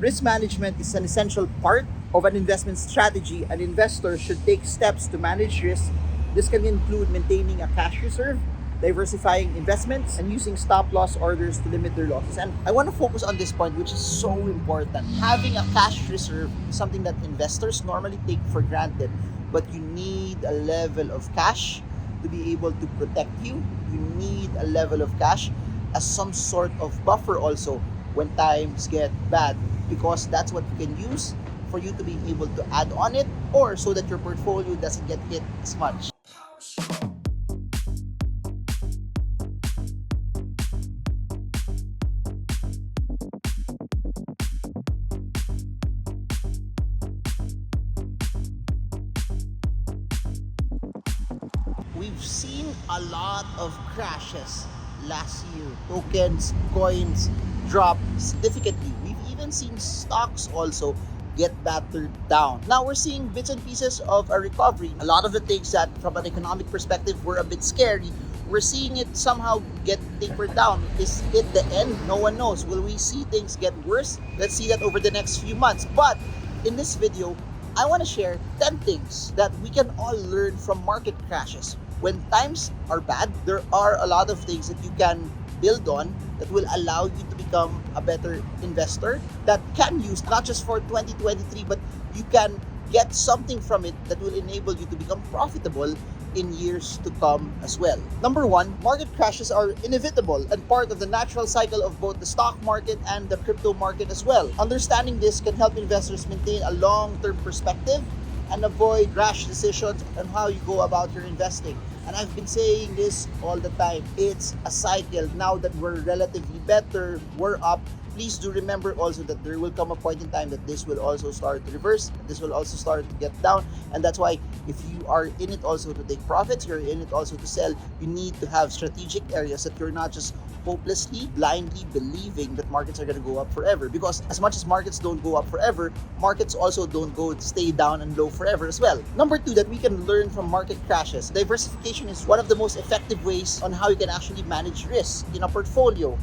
Risk management is an essential part of an investment strategy. An investor should take steps to manage risk. This can include maintaining a cash reserve, diversifying investments, and using stop loss orders to limit their losses. And I want to focus on this point, which is so important. Having a cash reserve is something that investors normally take for granted, but you need a level of cash to be able to protect you. You need a level of cash as some sort of buffer also when times get bad, because that's what you can use for you to be able to add on it, or so that your portfolio doesn't get hit as much. We've seen a lot of crashes last year. Tokens, coins drop significantly. We've even seen stocks also get battered down. Now we're seeing bits and pieces of a recovery. A lot of the things that from an economic perspective were a bit scary, we're seeing it somehow get tapered down. Is it the end? No one knows. Will we see things get worse? Let's see that over the next few months. But in this video, I want to share 10 things that we can all learn from market crashes. When times are bad, there are a lot of things that you can build on that will allow you to become a better investor that can use not just for 2023, but you can get something from it that will enable you to become profitable in years to come as well. Number one, market crashes are inevitable and part of the natural cycle of both the stock market and the crypto market as well. Understanding this can help investors maintain a long-term perspective and avoid rash decisions on how you go about your investing. And I've been saying this all the time. It's a cycle. Now that we're relatively better, we're up, please do remember also that there will come a point in time that this will also start to reverse. This will also start to get down. And that's why if you are in it also to take profits, you're in it also to sell, you need to have strategic areas that you're not just hopelessly, blindly believing that markets are going to go up forever. Because as much as markets don't go up forever, markets also don't stay down and low forever as well. Number two that we can learn from market crashes, diversification is one of the most effective ways on how you can actually manage risk in a portfolio,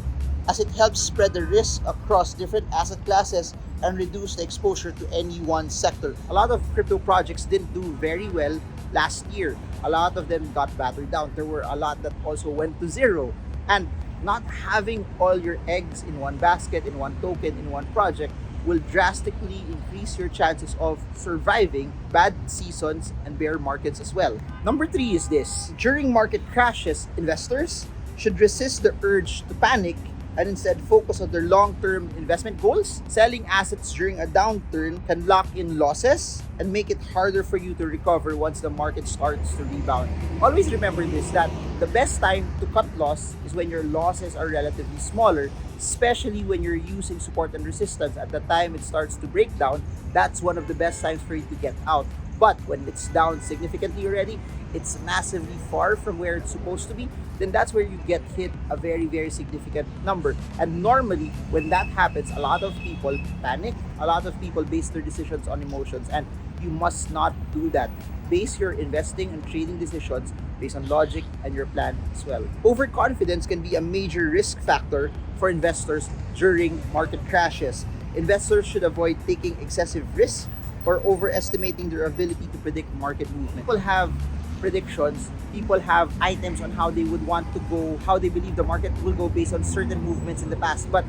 as it helps spread the risk across different asset classes and reduce the exposure to any one sector. A lot of crypto projects didn't do very well last year. A lot of them got battered down. There were a lot that also went to zero. And not having all your eggs in one basket, in one token, in one project will drastically increase your chances of surviving bad seasons and bear markets as well. Number three is this. During market crashes, investors should resist the urge to panic and instead focus on their long-term investment goals. Selling assets during a downturn can lock in losses and make it harder for you to recover once the market starts to rebound. Always remember this, that the best time to cut loss is when your losses are relatively smaller, especially when you're using support and resistance. At the time it starts to break down, that's one of the best times for you to get out. But when it's down significantly already, it's massively far from where it's supposed to be, then that's where you get hit a very, very significant number. And normally, when that happens, a lot of people panic, a lot of people base their decisions on emotions, and you must not do that. Base your investing and trading decisions based on logic and your plan as well. Overconfidence can be a major risk factor for investors during market crashes. Investors should avoid taking excessive risks or overestimating their ability to predict market movement. People have predictions, people have items on how they would want to go, how they believe the market will go based on certain movements in the past, but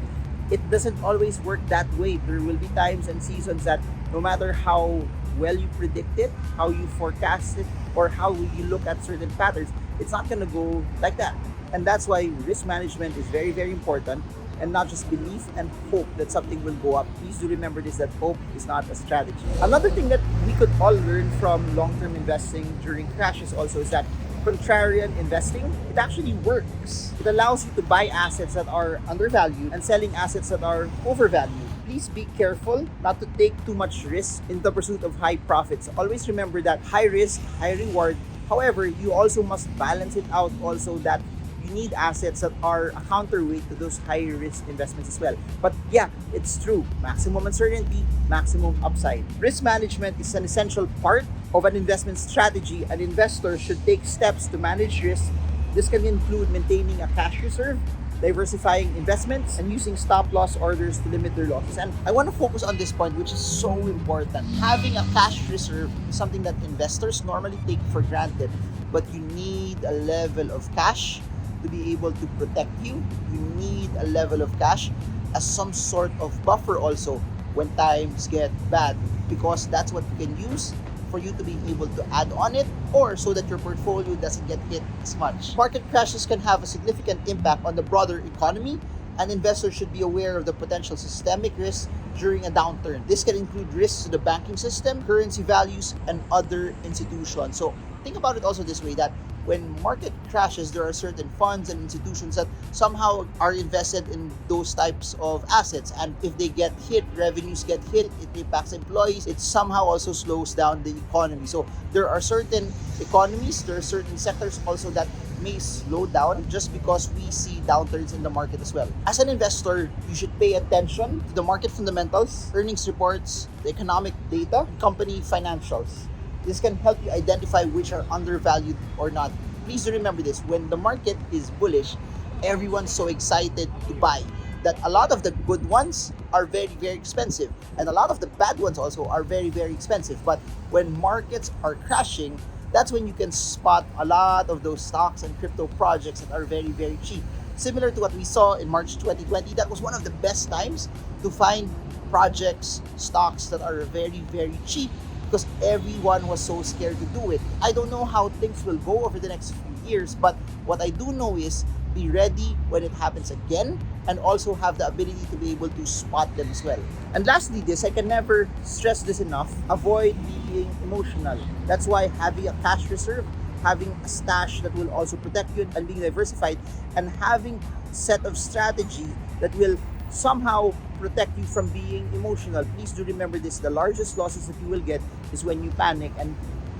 it doesn't always work that way. There will be times and seasons that no matter how well you predict it, how you forecast it, or how you look at certain patterns, it's not going to go like that. And that's why risk management is very, very important, and not just belief and hope that something will go up. Please do remember this, that hope is not a strategy. Another thing that we could all learn from long-term investing during crashes also is that contrarian investing, it actually works. It allows you to buy assets that are undervalued and selling assets that are overvalued. Please be careful not to take too much risk in the pursuit of high profits. Always remember that high risk, high reward. However, you also must balance it out also that you need assets that are a counterweight to those high risk investments as well. But yeah, it's true. Maximum uncertainty, maximum upside. Risk management is an essential part of an investment strategy. An investor should take steps to manage risk. This can include maintaining a cash reserve, diversifying investments, and using stop loss orders to limit their losses. And I want to focus on this point, which is so important. Having a cash reserve is something that investors normally take for granted, but you need a level of cash to be able to protect you. You need a level of cash as some sort of buffer also when times get bad, because that's what you can use for you to be able to add on it, or so that your portfolio doesn't get hit as much. Market crashes can have a significant impact on the broader economy, and investors should be aware of the potential systemic risks during a downturn. This can include risks to the banking system, currency values, and other institutions. So think about it also this way, that when market crashes, there are certain funds and institutions that somehow are invested in those types of assets. And if they get hit, revenues get hit, it impacts employees, it somehow also slows down the economy. So there are certain economies, there are certain sectors also that may slow down just because we see downturns in the market as well. As an investor, you should pay attention to the market fundamentals, earnings reports, the economic data, company financials. This can help you identify which are undervalued or not. Please do remember this, when the market is bullish, everyone's so excited to buy that a lot of the good ones are very, very expensive, and a lot of the bad ones also are very, very expensive. But when markets are crashing, that's when you can spot a lot of those stocks and crypto projects that are very, very cheap. Similar to what we saw in March 2020, that was one of the best times to find projects, stocks that are very, very cheap, because everyone was so scared to do it. I don't know how things will go over the next few years, but what I do know is be ready when it happens again, and also have the ability to be able to spot them as well. And lastly, this, I can never stress this enough, avoid being emotional. That's why having a cash reserve, having a stash that will also protect you, and being diversified, and having a set of strategy that will somehow protect you from being emotional. Please do remember this, the largest losses that you will get is when you panic, and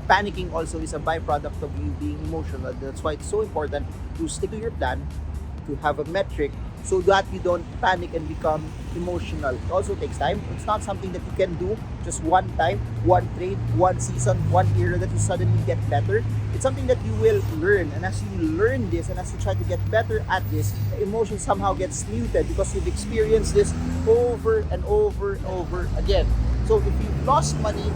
panicking also is a byproduct of you being emotional. That's why it's so important to stick to your plan, to have a metric, so that you don't panic and become emotional. It also takes time. It's not something that you can do just one time, one trade, one season, one era that you suddenly get better. It's something that you will learn, and as you learn this and as you try to get better at this, the emotion somehow gets muted because you've experienced this over and over and over again. So if you've lost money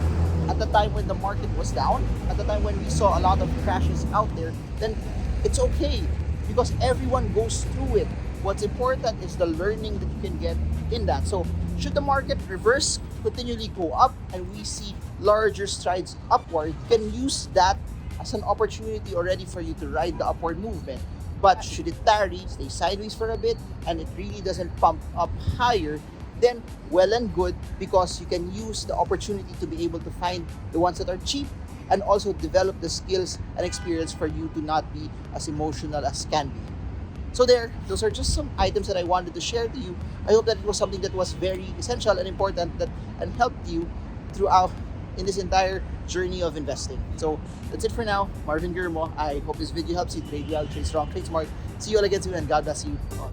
at the time when the market was down, at the time when we saw a lot of crashes out there, then it's okay, because everyone goes through it. What's important is the learning that you can get in that. So should the market reverse, continually go up, and we see larger strides upward, you can use that as an opportunity already for you to ride the upward movement. But should it tarry, stay sideways for a bit, and it really doesn't pump up higher, then well and good, because you can use the opportunity to be able to find the ones that are cheap, and also develop the skills and experience for you to not be as emotional as can be. So there, those are just some items that I wanted to share to you. I hope that it was something that was very essential and important, and helped you throughout in this entire journey of investing. So that's it for now. Marvingermo. I hope this video helps you trade well, trade strong, trade smart. See you all again soon, and God bless you all.